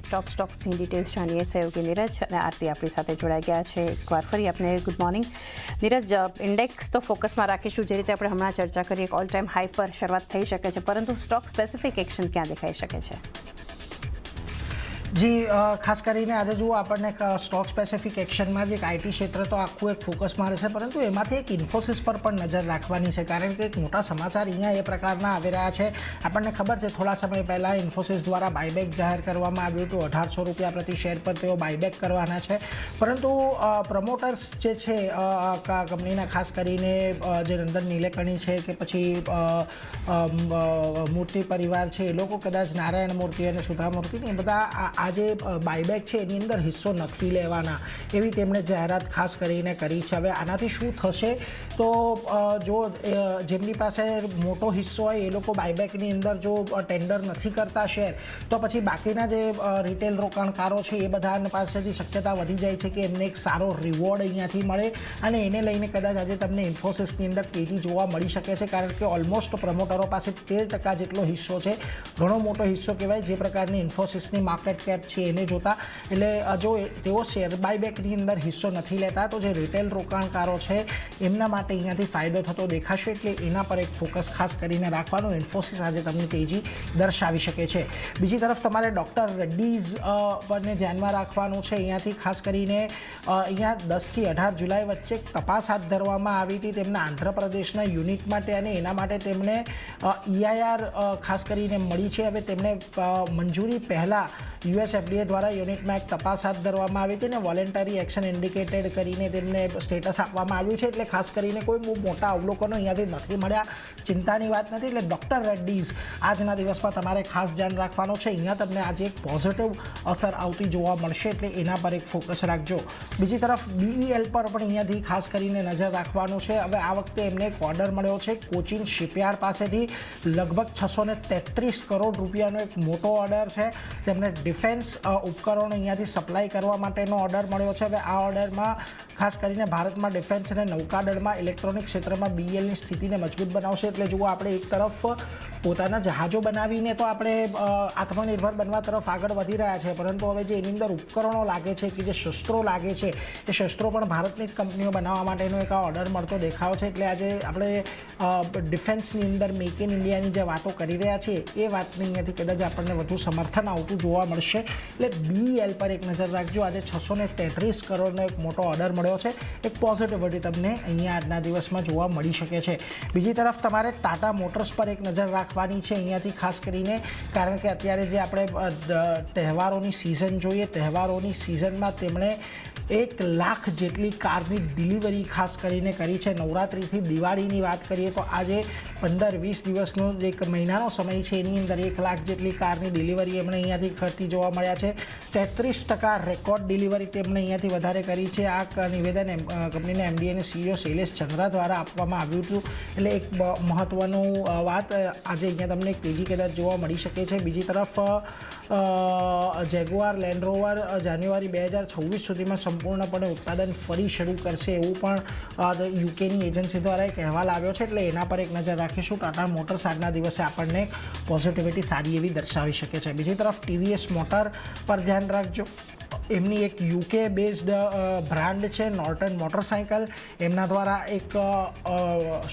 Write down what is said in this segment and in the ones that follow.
સ્ટોક્સની details જાણીએ સહયોગી નીરજ અને આરતી આપણી સાથે જોડાઈ ગયા છે. એકવાર ફરી આપને ગુડ મોર્નિંગ. નીરજ, ઇન્ડેક્સ તો ફોકસમાં રાખીશું, જે રીતે આપણે હમણાં ચર્ચા કરી, એક ઓલ ટાઈમ હાઈ પર શરૂઆત થઈ શકે છે, પરંતુ સ્ટોક સ્પેસિફિક એક્શન ક્યાં દેખાઈ શકે છે? જી, ખાસ કરીને આજે જુઓ આપણને સ્ટોક સ્પેસિફિક એક્શનમાં જે એક આઈટી ક્ષેત્ર તો આખું એક ફોકસમાં રહેશે, પરંતુ એમાંથી એક ઇન્ફોસિસ પર પણ નજર રાખવાની છે, કારણ કે એક મોટા સમાચાર અહીંયા એ પ્રકારના આવી રહ્યા છે. આપણને ખબર છે થોડા સમય પહેલાં ઇન્ફોસિસ દ્વારા બાયબેક જાહેર કરવામાં આવ્યું હતું. 1800 રૂપિયા પ્રતિ શેર પર તેઓ બાયબેક કરવાના છે, પરંતુ પ્રમોટર્સ જે છે કંપનીના, ખાસ કરીને જે નંદન નીલેકણી છે કે પછી મૂર્તિ પરિવાર છે, એ લોકો કદાચ નારાયણ મૂર્તિ અને સુધા મૂર્તિ એ બધા આ જે બાયબેક છે એની અંદર હિસ્સો નથી લેવાના એવી તેમણે જાહેરાત ખાસ કરીને કરી છે. હવે આનાથી શું થશે તો જો જેમની પાસે મોટો હિસ્સો હોય એ લોકો બાયબેકની અંદર જો ટેન્ડર નથી કરતા શેર, તો પછી બાકીના જે રિટેલ રોકાણકારો છે એ બધા પાસેથી શક્યતા વધી જાય છે કે એમને એક સારો રિવોર્ડ અહીંયાથી મળે, અને એને લઈને કદાચ આજે તમને ઇન્ફોસિસની અંદર તેજી જોવા મળી શકે છે, કારણ કે ઓલમોસ્ટ પ્રમોટરો પાસે 13% જેટલો હિસ્સો છે. ઘણો મોટો હિસ્સો કહેવાય જે પ્રકારની ઇન્ફોસિસની માર્કેટ કેપ છે એને જોતા. એટલે જો તેઓ શેર બાયબેકની અંદર હિસ્સો નથી લેતા તો જે રિટેલ રોકાણકારો છે એમના માટે અહીંયાથી ફાયદો થતો દેખાશે, એટલે એના પર એક ફોકસ ખાસ કરીને રાખવાનું. ઇન્ફોસિસ આજે તમને તેજી દર્શાવી શકે છે. બીજી તરફ તમારે ડૉક્ટર રેડ્ડીઝ પરને ધ્યાનમાં રાખવાનું છે. અહીંયાથી ખાસ કરીને અહીંયા 10 થી 18 જુલાઈ વચ્ચે તપાસ હાથ ધરવામાં આવી હતી તેમના આંધ્રપ્રદેશના યુનિટ માટે, અને એના માટે તેમને EIR ખાસ કરીને મળી છે. હવે તેમને મંજૂરી પહેલાં US FDA દ્વારા યુનિટમાં એક તપાસ હાથ ધરવામાં આવી હતી અને વોલેન્ટરી એક્શન ઇન્ડિકેટેડ કરીને તેમને સ્ટેટસ આપવામાં આવ્યું છે, એટલે ખાસ કરીને કોઈ બહુ મોટા અવલોકનો અહીંયાથી નથી મળ્યા. ચિંતાની વાત નથી. એટલે ડૉક્ટર રેડ્ડીઝ આજના દિવસમાં તમારે ખાસ ધ્યાન રાખવાનું છે. અહીંયા તમને આજે એક પોઝિટિવ અસર આવતી જોવા મળશે, એટલે એના પર એક ફોકસ રાખજો. બીજી તરફ BEL પર પણ અહીંયાથી ખાસ કરીને નજર રાખવાનું છે. હવે આ વખતે એમને એક ઓર્ડર મળ્યો છે કોચિન શિપયાર્ડ પાસેથી, લગભગ 633 કરોડ રૂપિયાનો એક મોટો ઓર્ડર છે. તેમને ડિફેન્સ ઉપકરણો અહીંયાથી સપ્લાય કરવા માટેનો ઓર્ડર મળ્યો છે. હવે આ ઓર્ડરમાં ખાસ કરીને ભારતમાં ડિફેન્સ અને નૌકાદળમાં ઇલેક્ટ્રોનિક ક્ષેત્રમાં BELની સ્થિતિને મજબૂત બનાવશે. એટલે જુઓ, આપણે એક તરફ પોતાના જહાજો બનાવીને તો આપણે આત્મનિર્ભર બનવા તરફ આગળ વધી રહ્યા છે, પરંતુ હવે જે એની અંદર ઉપકરણો લાગે છે કે જે શસ્ત્રો લાગે છે એ શસ્ત્રો પણ ભારતની જ કંપનીઓ બનાવવા માટેનો એક ઓર્ડર મળતો દેખાવ છે. એટલે આજે આપણે ડિફેન્સની અંદર મેક ઇન ઇન્ડિયાની જે વાતો કરી રહ્યા છીએ એ વાતની અહીંયાથી કદાચ આપણને વધુ સમર્થન આવતું જોવા મળશે. એટલે BEL પર એક નજર રાખજો. આજે 633 કરોડનો એક મોટો ઓર્ડર મળ્યો છે. એક પોઝિટિવિટી તમને અહીંયા આજના દિવસમાં જોવા મળી શકે છે. બીજી તરફ તમારે ટાટા મોટર્સ પર એક નજર રાખવાની છે અહીંયાથી ખાસ કરીને, કારણ કે અત્યારે જે આપણે તહેવારોની સિઝન જોઈએ, તહેવારોની સિઝનમાં તેમણે 1 લાખ જેટલી કારની ડિલિવરી ખાસ કરીને કરી છે. નવરાત્રિથી દિવાળીની વાત કરીએ તો આજે 15-20 દિવસનો જે એક મહિનાનો સમય છે એની અંદર 1 લાખ જેટલી કારની ડિલિવરી એમણે અહીંયાથી કરતી જોવા મળ્યા છે. 33% રેકોર્ડ ડિલિવરી તેમણે અહીંયાથી વધારે કરી છે. આ નિવેદન કંપનીના MD અને CEO શૈલેષ ચંદ્રા દ્વારા આપવામાં આવ્યું હતું. એટલે એક મહત્ત્વનું વાત આજે અહીંયા તમને એક તેજી કદાચ જોવા મળી શકે છે. બીજી તરફ જેગુઆર લેન્ડ રોવર જાન્યુઆરી 2026 સુધીમાં સંપૂર્ણપણે ઉત્પાદન ફરી શરૂ કરશે એવું પણ UKની એજન્સી દ્વારા એક અહેવાલ આવ્યો છે. એટલે એના પર એક નજર રાખીશું. ટાટા મોટર્સ આજના દિવસે આપણને પોઝિટિવિટી સારી એવી દર્શાવી શકે છે. બીજી તરફ TVS મોટર પર ધ્યાન રાખજો. એમની એક UK બેઝડ બ્રાન્ડ છે નોર્ટન મોટરસાઇકલ. એમના દ્વારા એક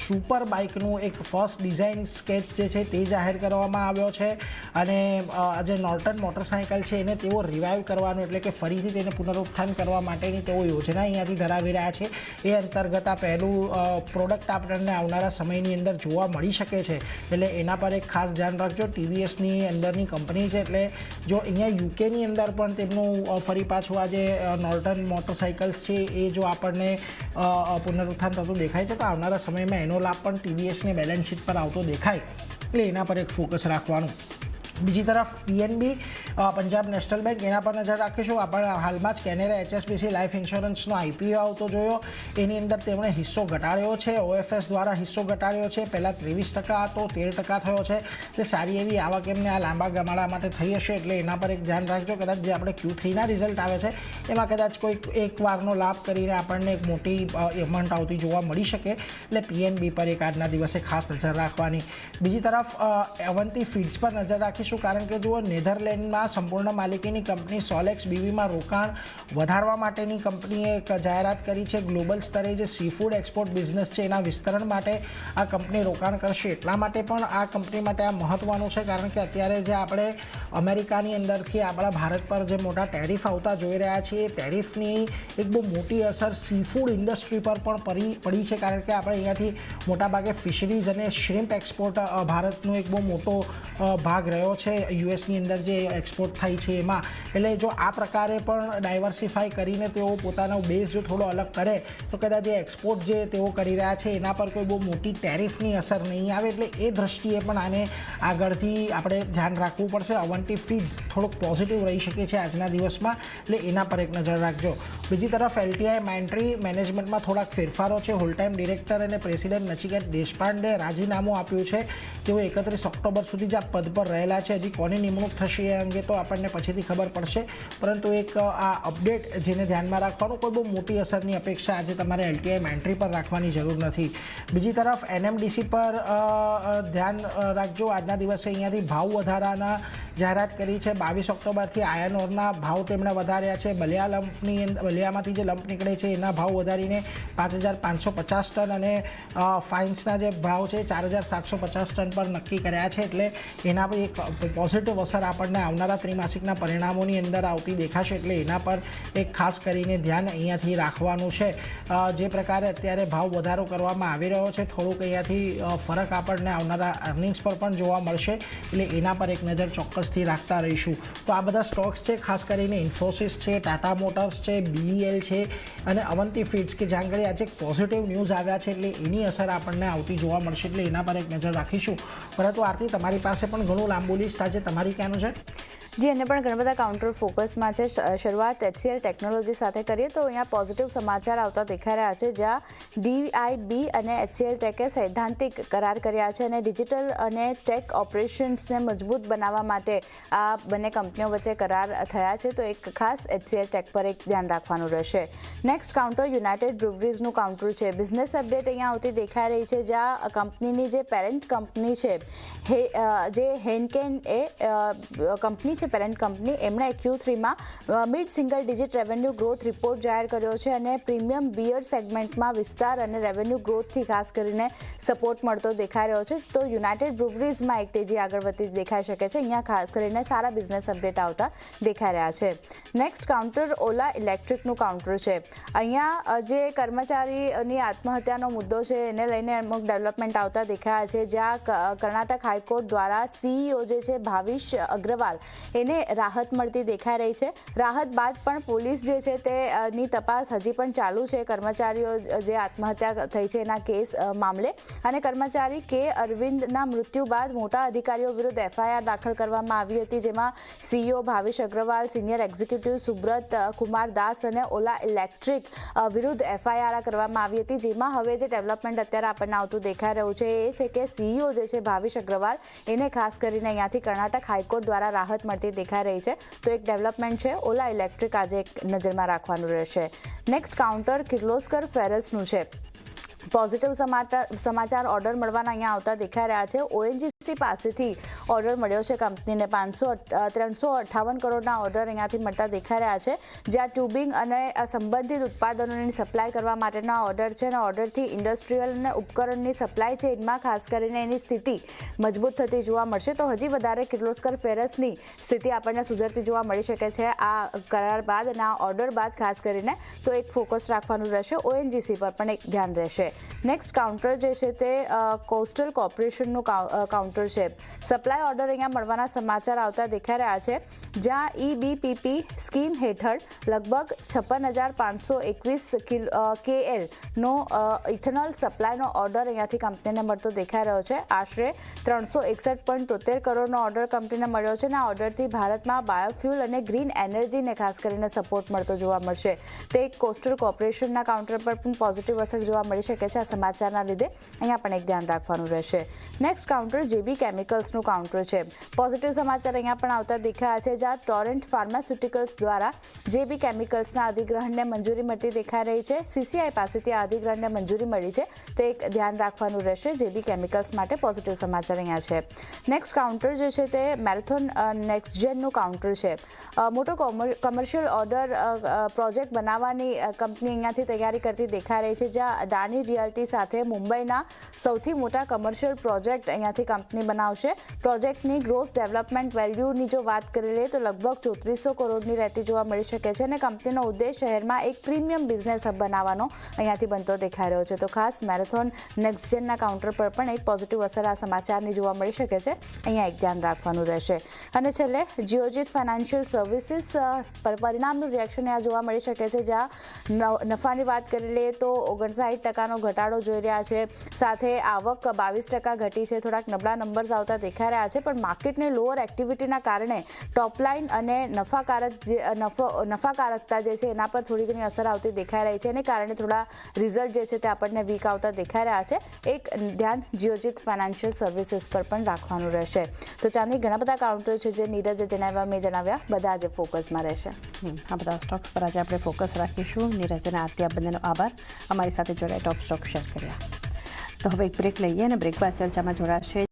સુપર બાઇકનું એક ફર્સ્ટ ડિઝાઇન સ્કેચ જે છે તે જાહેર કરવામાં આવ્યો છે, અને જે નોર્ટન મોટરસાઇકલ છે એને તેઓ રિવાઇવ કરવાનું, એટલે કે ફરીથી તેને પુનરુત્થાન કરવા માટેની તેઓ યોજના અહીંયાથી ધરાવી રહ્યા છે. એ અંતર્ગત આ પહેલું પ્રોડક્ટ આપણને આવનારા સમયની અંદર જોવા મળી શકે છે. એટલે એના પર એક ખાસ ધ્યાન રાખજો. TVSની અંદરની કંપની છે, એટલે જો અહીંયા UKની અંદર પણ તેમનું ફરી પાછું આજે નોર્ટન મોટરસાઇકલ્સ છે એ જો આપણને પુનરુત્થાન થતું દેખાય છે તો આવનારા સમયમાં એનો લાભ પણ TVSને બેલેન્સ શીટ પર આવતો દેખાય, એટલે એના પર એક ફોકસ રાખવાનું. બીજી તરફ PNB પંજાબ નેશનલ બેંક, એના પર નજર રાખીશું. આપણે હાલમાં જ કેનેરા HSBC લાઈફ ઇન્સ્યોરન્સનો IPO આવતો જોયો. એની અંદર તેમણે હિસ્સો ઘટાડ્યો છે. OFS દ્વારા હિસ્સો ઘટાડ્યો છે. પહેલાં 23% હતો, 13% થયો છે. એટલે સારી એવી આવક એમને આ લાંબા ગાળા માટે થઈ હશે, એટલે એના પર એક ધ્યાન રાખજો. કદાચ જે આપણે Q3ના રિઝલ્ટ આવે છે એમાં કદાચ કોઈક એક વારનો લાભ કરીને આપણને એક મોટી એમાઉન્ટ આવતી જોવા મળી શકે. એટલે PNB પર એક આજના દિવસે ખાસ નજર રાખવાની. બીજી તરફ અવંતી ફીડ્સ પર નજર રાખીશું, કારણ કે જુઓ નેધરલેન્ડમાં લિમિટેડમાં સંપૂર્ણ માલિકીની કંપની સોલેક્સ બીવીમાં રોકાણ વધારવા માટેની કંપનીએ એક જાહેરાત કરી છે. ગ્લોબલ સ્તરે જે સી ફૂડ એક્સપોર્ટ બિઝનેસ છે એના વિસ્તરણ માટે આ કંપની રોકાણ કરશે. એટલા માટે પણ આ કંપની માટે આ મહત્ત્વનું છે કારણ કે અત્યારે જે આપણે અમેરિકાની અંદરથી આપણા ભારત પર જે મોટા ટેરિફ આવતા જોઈ રહ્યા છીએ, ટેરિફની એક બહુ મોટી અસર સી ફૂડ ઇન્ડસ્ટ્રી પર પણ પડી છે કારણ કે આપણે અહીંયાથી મોટાભાગે ફિશરીઝ અને શ્રિમ્પ એક્સપોર્ટ ભારતનો એક બહુ મોટો ભાગ રહ્યો છે યુએસની અંદર જે એક્સપોર્ટ થાય છે એમાં. એટલે જો આ પ્રકારે પણ ડાયવર્સિફાઈ કરીને તેઓ પોતાનો બેઝ જો થોડો અલગ કરે તો કદાચ જે એક્સપોર્ટ જે તેઓ કરી રહ્યા છે એના પર કોઈ બહુ મોટી ટેરિફની અસર નહીં આવે. એટલે એ દ્રષ્ટિએ પણ આને આગળથી આપણે ધ્યાન રાખવું પડશે. અવંતી ફીડ્સ થોડુંક પોઝિટિવ રહી શકે છે આજના દિવસમાં, એટલે એના પર એક નજર રાખજો. બીજી તરફ LTI માઇન્ટ્રી મેનેજમેન્ટમાં થોડાક ફેરફારો છે. હોલ ટાઈમ ડિરેક્ટર અને પ્રેસિડેન્ટ નચિકેત દેશપાંડે રાજીનામું આપ્યું છે. તેઓ 31 ઓક્ટોબર સુધી જ આ પદ પર રહેલા છે. હજી કોની નિમણૂક થશે એ અંગે તો આપણને પછીથી ખબર પડશે, પરંતુ એક આ અપડેટ જેને ધ્યાનમાં રાખવાનું, કોઈ બહુ મોટી અસરની અપેક્ષા આજે તમારે LTI માઇન્ટ્રી પર રાખવાની જરૂર નથી. બીજી તરફ NMDC પર ધ્યાન રાખજો. આજના દિવસે અહીંયાથી ભાવ વધારાના જાહેરાત કરી છે. 22 ઓક્ટોબરથી આયર્ન ઓરના ભાવ તેમણે વધાર્યા છે. બલિયામાંથી જે લંપ નીકળે છે એના ભાવ વધારીને 5550 ટન અને ફાઇન્સના જે ભાવ છે 4750 ટન પર નક્કી કર્યા છે. એટલે એના પર એક પોઝિટિવ અસર આપણને આવનારા ત્રિમાસિકના પરિણામોની અંદર આવતી દેખાશે. એટલે એના પર એક ખાસ કરીને ધ્યાન અહીંયાથી રાખવાનું છે. જે પ્રકારે અત્યારે ભાવ વધારો કરવામાં આવી રહ્યો છે, થોડુંક અહીંયાથી ફરક આપણને આવનારા અર્નિંગ્સ પર પણ જોવા મળશે. એટલે એના પર એક નજર ચોક્કસથી રાખતા રહીશું. તો આ બધા સ્ટોક્સ છે, ખાસ કરીને ઇન્ફોસિસ છે, ટાટા મોટર્સ છે, BEL છે અને અવંતી ફીડ્સ કે જ્યાં આગળ આજે પોઝિટિવ ન્યૂઝ આવ્યા છે એટલે એની અસર આપણને આવતી જોવા મળશે. એટલે એના પર એક નજર રાખીશું. પરંતુ આરતી, તમારી પાસે પણ ઘણું લાંબુ લિસ્ટ આજે તમારી ક્યાંનું છે? જી, અને પણ ઘણા બધા કાઉન્ટર ફોકસમાં છે. શરૂઆત HCL ટેકનોલોજી સાથે કરીએ તો અહીંયા પોઝિટિવ સમાચાર આવતા દેખાઈ રહ્યા છે, જ્યાં DIB અને HCL ટેકે સૈદ્ધાંતિક કરાર કર્યા છે અને ડિજિટલ અને ટેક ઓપરેશન્સને મજબૂત બનાવવા માટે આ બંને કંપનીઓ વચ્ચે કરાર થયા છે. તો એક ખાસ HCL ટેક પર એક ધ્યાન રાખવાનું રહેશે. નેક્સ્ટ કાઉન્ટર યુનાઇટેડ બ્રુવરીઝનું કાઉન્ટર છે. બિઝનેસ અપડેટ અહીંયા આવતી દેખાઈ રહી છે, જ્યાં કંપનીની જે પેરેન્ટ કંપની છે જે હેનકેન એ કંપની છે, પેરેન્ટ કંપની, એમણે Q3માં mid single digit revenue growth report જાહેર કર્યો છે અને પ્રીમિયમ બિયર સેગમેન્ટમાં વિસ્તાર અને રેવન્યુ ગ્રોથથી ખાસ કરીને સપોર્ટ મળતો દેખાઈ રહ્યો છે. તો યુનાઇટેડ બ્રુવરીઝમાં એક તેજી આગળ વધતી દેખાઈ શકે છે. અહીંયા ખાસ કરીને સારા બિઝનેસ અપડેટ આવતા દેખાઈ રહ્યા છે. નેક્સ્ટ કાઉન્ટર ઓલા ઇલેક્ટ્રિકનું કાઉન્ટર છે. અહીંયા જે કર્મચારીની આત્મહત્યાનો મુદ્દો છે એને લઈને અમુક ડેવલપમેન્ટ આવતા દેખાયા છે, જ્યાં કર્ણાટક હાઈકોર્ટ દ્વારા CEO જે છે ભાવિશ અગ્રવાલ એને રાહત મળતી દેખાઈ રહી છે. રાહત બાદ પણ પોલીસ જે છે તેની તપાસ હજી પણ ચાલુ છે કર્મચારીઓ જે આત્મહત્યા થઈ છે એના કેસ મામલે. અને કર્મચારી કે અરવિંદના મૃત્યુ બાદ મોટા અધિકારીઓ વિરુદ્ધ FIR દાખલ કરવામાં આવી હતી, જેમાં CEO Bhavish Aggarwal, senior executive Subrata Kumar Das અને ઓલા ઇલેક્ટ્રિક વિરુદ્ધ FIR કરવામાં આવી હતી. જેમાં હવે જે ડેવલપમેન્ટ અત્યારે આપણને આવતું દેખાઈ રહ્યું છે એ છે કે CEO જે છે ભાવિશ અગ્રવાલ એને ખાસ કરીને અહીંયાથી કર્ણાટક હાઈકોર્ટ દ્વારા રાહત મળતી દેખાઈ રહી છે. તો એક ડેવલપમેન્ટ છે. ઓલા ઇલેક્ટ્રિક આજે એક નજરમાં રાખવાનું રહેશે. નેક્સ્ટ કાઉન્ટર કિર્લોસ્કર ફેરસનું છે. પોઝિટિવ સમાચાર ઓર્ડર મળવાના અહીંયા આવતા દેખાઈ રહ્યા છે. ONGC પાસેથી ઓર્ડર મળ્યો છે કંપનીને 358 કરોડના ઓર્ડર અહીંયાથી મળતા દેખાઈ રહ્યા છે, જ્યાં ટ્યુબિંગ અને સંબંધિત ઉત્પાદનોની સપ્લાય કરવા માટેના ઓર્ડર છે અને ઓર્ડરથી ઇન્ડસ્ટ્રીયલ અને ઉપકરણની સપ્લાય ચેઇનમાં ખાસ કરીને એની સ્થિતિ મજબૂત થતી જોવા મળશે. તો હજી વધારે કિર્લોસ્કર ફેરસની સ્થિતિ આપણને સુધરતી જોવા મળી શકે છે આ કરાર બાદ અને આ ઓર્ડર બાદ ખાસ કરીને. તો એક ફોકસ રાખવાનું રહેશે. ONGC પર પણ એક ધ્યાન રહેશે. નેક્સ્ટ કાઉન્ટર જે છે તે કોસ્ટલ કોર્પોરેશનનું કાઉન્ટર છે. સપ્લાય ઓર્ડર અહીંયા મળવાના સમાચાર આવતા દેખાઈ રહ્યા છે, જ્યાં EBPP સ્કીમ હેઠળ લગભગ 56,521 KL નો ઇથેનોલ સપ્લાયનો ઓર્ડર અહીંયાથી કંપનીને મળતો દેખાઈ રહ્યો છે. આશરે 361.73 કરોડનો ઓર્ડર કંપનીને મળ્યો છે અને આ ઓર્ડરથી ભારતમાં બાયોફ્યુલ અને ગ્રીન એનર્જીને ખાસ કરીને સપોર્ટ મળતો જોવા મળશે. તે કોસ્ટલ કોર્પોરેશનના કાઉન્ટર પર પણ પોઝિટિવ અસર જોવા મળી શકે છે આ સમાચારના લીધે. અહીંયા પણ એક ધ્યાન રાખવાનું રહેશે. નેક્સ્ટ કાઉન્ટર જેબી કેમિકલ્સનું કાઉન્ટર છે. પોઝિટિવ સમાચાર અહીંયા પણ આવતા દેખાયા છે, જ્યાં ટોરેન્ટ ફાર્માસ્યુટિકલ્સ દ્વારા જેબી કેમિકલ્સના અધિગ્રહણને મંજૂરી મળતી દેખાઈ રહી છે. CCI પાસેથી આ અધિગ્રહણને મંજૂરી મળી છે, તો એક ધ્યાન રાખવાનું રહેશે. જેબી કેમિકલ્સ માટે પોઝિટિવ સમાચાર અહીંયા છે. નેક્સ્ટ કાઉન્ટર જે છે તે મેરેથોન નેક્સ્ટજેનનું કાઉન્ટર છે. મોટો કમર્શિયલ ઓર્ડર પ્રોજેક્ટ બનાવવાની કંપની અહીંયાથી તૈયારી કરતી દેખાઈ રહી છે, જ્યાં અદાની રિયલ્ટી સાથે મુંબઈના સૌથી મોટા કમર્શિયલ પ્રોજેક્ટ અહીંયાથી કંપની બનાવશે. પ્રોજેક્ટની ગ્રોસ ડેવલપમેન્ટ વેલ્યુની જો વાત કરી લઈએ તો લગભગ 3400 કરોડની રહેતી જોવા મળી શકે છે, અને કંપનીનો ઉદ્દેશ શહેરમાં એક પ્રીમિયમ બિઝનેસ હબ બનાવવાનો અહીંયાથી બનતો દેખાઈ રહ્યો છે. તો ખાસ મેરેથોન નેક્સ્ટજેનના કાઉન્ટર પર પણ એક પોઝિટિવ અસર આ સમાચારની જોવા મળી શકે છે. અહીંયા એક ધ્યાન રાખવાનું રહેશે. અને છેલ્લે જીઓજીત ફાઇનાન્શિયલ સર્વિસીસ પર પરિણામનું રિએક્શન અહીંયા જોવા મળી શકે છે, જ્યાં નફાની વાત કરી લઈએ તો 59% ઘટાડો જોઈ રહ્યા છે. સાથે આવક 22% ઘટી છે. થોડાક નબળા નંબર્સ આવતા દેખાઈ રહ્યા છે, પણ માર્કેટની લોઅર એક્ટિવિટીના કારણે ટોપલાઇન અને નફાકારકતા જે છે એના પર થોડી ઘણી અસર આવતી દેખાઈ રહી છે. એને કારણે થોડા રિઝલ્ટ જે છે તે આપણને વીક આવતા દેખાઈ રહ્યા છે. એક ધ્યાન જીઓજીત ફાઇનાન્શિયલ સર્વિસીસ પર પણ રાખવાનું રહેશે. તો ચાંદી ઘણા બધા કાઉન્ટર છે જે નીરજે જણાવ્યા, મેં જણાવ્યા, બધા આજે ફોકસમાં રહેશે. આ બધા સ્ટોક્સ પર આજે આપણે ફોકસ રાખીશું. નીરજ અને આરતી, આ બંનેનો આભાર અમારી સાથે જોડાઈ ટોપ સ્ટોક શેર કર્યા. તો હવે એક બ્રેક લઈએ અને બ્રેક બાદ ચર્ચામાં જોડાશે